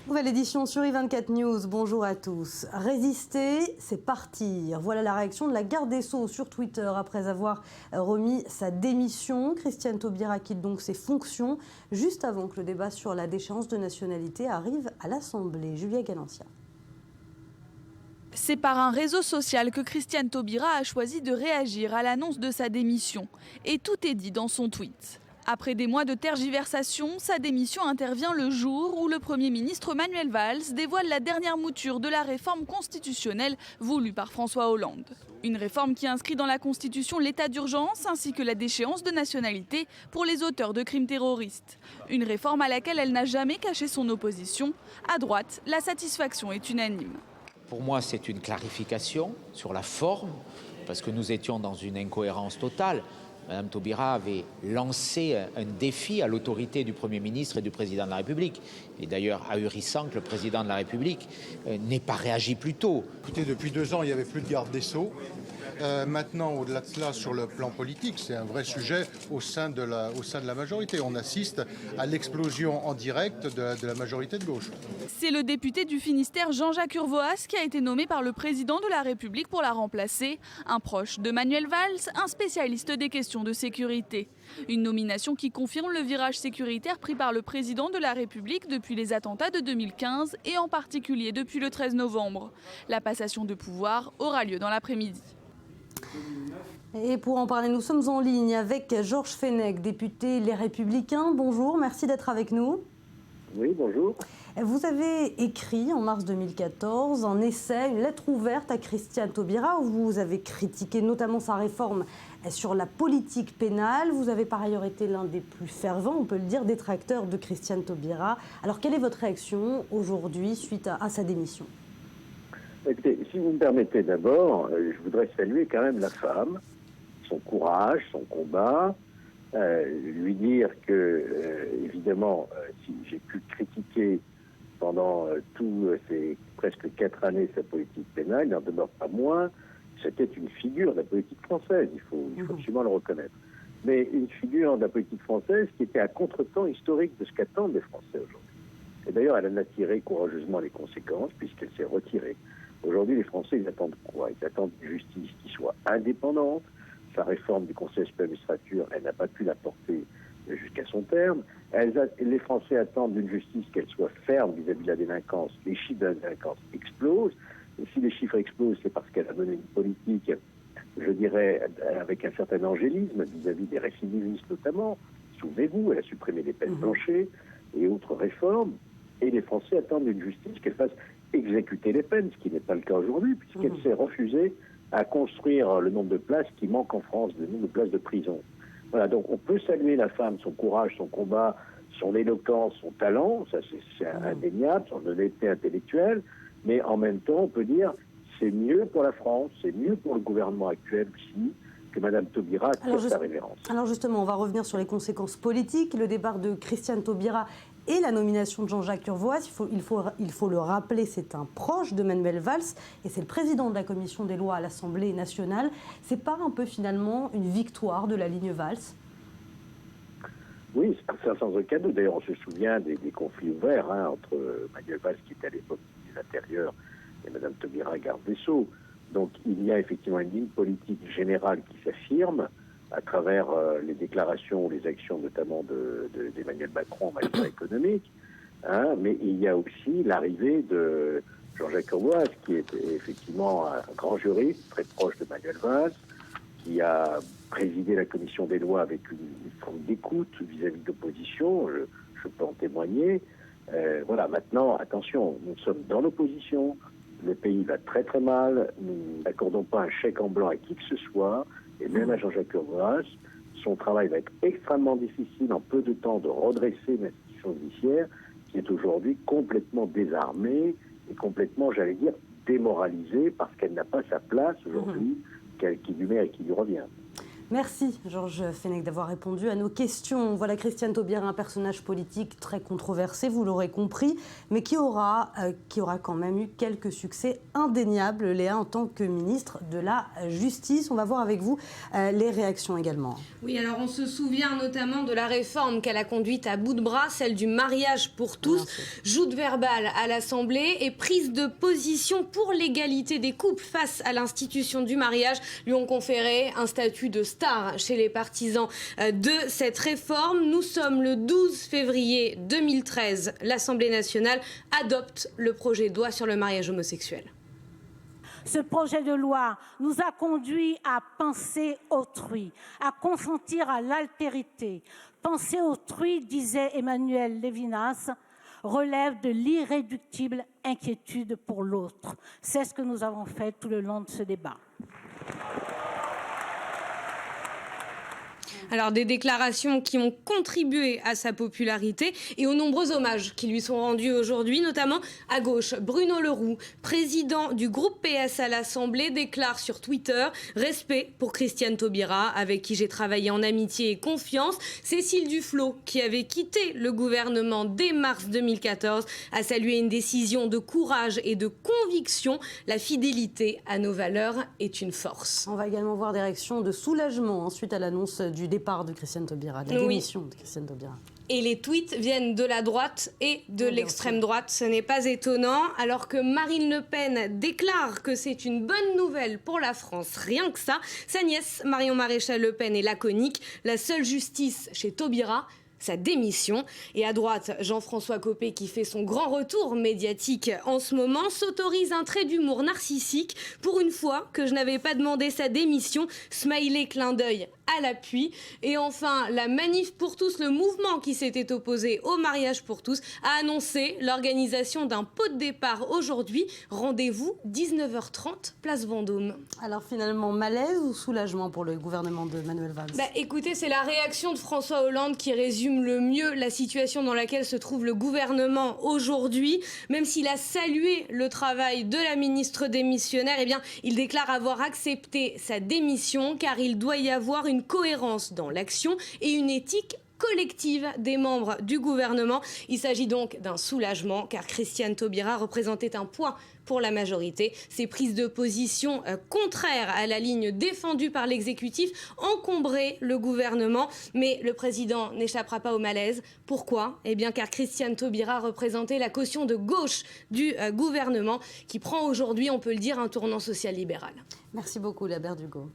Nouvelle édition sur i24 News, bonjour à tous. Résister, c'est partir. Voilà la réaction de la garde des Sceaux sur Twitter après avoir remis sa démission. Christiane Taubira quitte donc ses fonctions juste avant que le débat sur la déchéance de nationalité arrive à l'Assemblée. Julia Galancia. C'est par un réseau social que Christiane Taubira a choisi de réagir à l'annonce de sa démission. Et tout est dit dans son tweet. Après des mois de tergiversation, sa démission intervient le jour où le Premier ministre Manuel Valls dévoile la dernière mouture de la réforme constitutionnelle voulue par François Hollande. Une réforme qui inscrit dans la Constitution l'état d'urgence ainsi que la déchéance de nationalité pour les auteurs de crimes terroristes. Une réforme à laquelle elle n'a jamais caché son opposition. À droite, la satisfaction est unanime. Pour moi, c'est une clarification sur la forme, parce que nous étions dans une incohérence totale. Madame Taubira avait lancé un défi à l'autorité du Premier ministre et du Président de la République. Il est d'ailleurs ahurissant que le Président de la République n'ait pas réagi plus tôt. Écoutez, depuis 2 ans, il n'y avait plus de garde des Sceaux. Maintenant, au-delà de cela, sur le plan politique, c'est un vrai sujet au sein de la majorité. On assiste à l'explosion en direct de la majorité de gauche. C'est le député du Finistère Jean-Jacques Urvoas qui a été nommé par le président de la République pour la remplacer. Un proche de Manuel Valls, un spécialiste des questions de sécurité. Une nomination qui confirme le virage sécuritaire pris par le président de la République depuis les attentats de 2015 et en particulier depuis le 13 novembre. La passation de pouvoir aura lieu dans l'après-midi. Et pour en parler, nous sommes en ligne avec Georges Fenech, député Les Républicains. Bonjour, merci d'être avec nous. Oui, bonjour. Vous avez écrit en mars 2014 un essai, une lettre ouverte à Christiane Taubira où vous avez critiqué notamment sa réforme sur la politique pénale. Vous avez par ailleurs été l'un des plus fervents, on peut le dire, détracteurs de Christiane Taubira. Alors quelle est votre réaction aujourd'hui suite à sa démission ? Écoutez, si vous me permettez d'abord, je voudrais saluer quand même la femme, son courage, son combat, lui dire que, évidemment, si j'ai pu critiquer pendant tous ces presque 4 années sa politique pénale, il n'en demeure pas moins, c'était une figure de la politique française, il faut absolument le reconnaître. Mais une figure de la politique française qui était à contre-temps historique de ce qu'attendent les Français aujourd'hui. Et d'ailleurs, elle en a tiré courageusement les conséquences puisqu'elle s'est retirée. Aujourd'hui, les Français, ils attendent quoi? Ils attendent une justice qui soit indépendante. Sa réforme du Conseil supérieur de la magistrature, elle n'a pas pu la porter jusqu'à son terme. Les Français attendent d'une justice qu'elle soit ferme vis-à-vis de la délinquance. Les chiffres de la délinquance explosent. Et si les chiffres explosent, c'est parce qu'elle a mené une politique, je dirais, avec un certain angélisme vis-à-vis des récidivistes notamment. Souvenez-vous, elle a supprimé les peines planchées et autres réformes. Et les Français attendent d'une justice qu'elle fasse exécuter les peines, ce qui n'est pas le cas aujourd'hui, puisqu'elle s'est refusée à construire le nombre de places qui manque en France, le nombre de places de prison. Voilà, donc on peut saluer la femme, son courage, son combat, son éloquence, son talent, ça c'est indéniable, son honnêteté intellectuelle, mais en même temps on peut dire c'est mieux pour la France, c'est mieux pour le gouvernement actuel aussi, que Mme Taubira tire sa révérence. Alors justement, on va revenir sur les conséquences politiques, le départ de Christiane Taubira et la nomination de Jean-Jacques Urvoas. Il faut le rappeler, c'est un proche de Manuel Valls et c'est le président de la commission des lois à l'Assemblée nationale. C'est pas un peu finalement une victoire de la ligne Valls ? Oui, c'est sans aucun doute. D'ailleurs, on se souvient des conflits ouverts entre Manuel Valls, qui était à l'époque ministre de l'Intérieur, et Mme Taubira, garde des Sceaux. Donc il y a effectivement une ligne politique générale qui s'affirme à travers les déclarations, les actions notamment d'Emmanuel Macron en matière économique. Mais il y a aussi l'arrivée de Jean-Jacques Urvoas, qui est effectivement un grand juriste, très proche de Manuel Valls, qui a présidé la commission des lois avec une forme d'écoute vis-à-vis de l'opposition, je peux en témoigner. Voilà, maintenant, attention, nous sommes dans l'opposition, le pays va très très mal, nous n'accordons pas un chèque en blanc à qui que ce soit, et même à Jean-Jacques Urvoas, son travail va être extrêmement difficile en peu de temps de redresser l'institution judiciaire qui est aujourd'hui complètement désarmée et complètement, j'allais dire, démoralisée parce qu'elle n'a pas sa place aujourd'hui qui lui met et qui lui revient. Merci Georges Fenech d'avoir répondu à nos questions. Voilà Christiane Taubira, un personnage politique très controversé, vous l'aurez compris, mais qui aura quand même eu quelques succès indéniables, Léa, en tant que ministre de la Justice. On va voir avec vous les réactions également. Oui, alors on se souvient notamment de la réforme qu'elle a conduite à bout de bras, celle du mariage pour tous, joute verbale à l'Assemblée et prise de position pour l'égalité des couples face à l'institution du mariage lui ont conféré un statut de star chez les partisans de cette réforme. Nous sommes le 12 février 2013. L'Assemblée nationale adopte le projet de loi sur le mariage homosexuel. Ce projet de loi nous a conduit à penser autrui, à consentir à l'altérité. Penser autrui, disait Emmanuel Levinas, relève de l'irréductible inquiétude pour l'autre. C'est ce que nous avons fait tout le long de ce débat. Alors des déclarations qui ont contribué à sa popularité et aux nombreux hommages qui lui sont rendus aujourd'hui, notamment à gauche. Bruno Le Roux, président du groupe PS à l'Assemblée, déclare sur Twitter « Respect pour Christiane Taubira, avec qui j'ai travaillé en amitié et confiance ». Cécile Duflot, qui avait quitté le gouvernement dès mars 2014, a salué une décision de courage et de conviction. La fidélité à nos valeurs est une force. On va également voir des réactions de soulagement suite à l'annonce du départ de Christiane Taubira, de la démission de Christiane Taubira. Et les tweets viennent de la droite et de l'extrême droite. Ce n'est pas étonnant. Alors que Marine Le Pen déclare que c'est une bonne nouvelle pour la France, rien que ça, sa nièce Marion Maréchal Le Pen est laconique. La seule justice chez Taubira, sa démission. Et à droite, Jean-François Copé, qui fait son grand retour médiatique en ce moment, s'autorise un trait d'humour narcissique. Pour une fois que je n'avais pas demandé sa démission, smiley clin d'œil à l'appui. Et enfin, la Manif pour tous, le mouvement qui s'était opposé au mariage pour tous, a annoncé l'organisation d'un pot de départ aujourd'hui. Rendez-vous 19h30, place Vendôme. Alors finalement, malaise ou soulagement pour le gouvernement de Manuel Valls? Écoutez, c'est la réaction de François Hollande qui résume le mieux la situation dans laquelle se trouve le gouvernement aujourd'hui. Même s'il a salué le travail de la ministre démissionnaire, eh bien, il déclare avoir accepté sa démission car il doit y avoir une cohérence dans l'action et une éthique collective des membres du gouvernement. Il s'agit donc d'un soulagement car Christiane Taubira représentait un poids pour la majorité. Ces prises de position contraires à la ligne défendue par l'exécutif encombraient le gouvernement. Mais le président n'échappera pas au malaise. Pourquoi ? Eh bien car Christiane Taubira représentait la caution de gauche du gouvernement qui prend aujourd'hui, on peut le dire, un tournant social-libéral. Merci beaucoup, Léa Berdugo.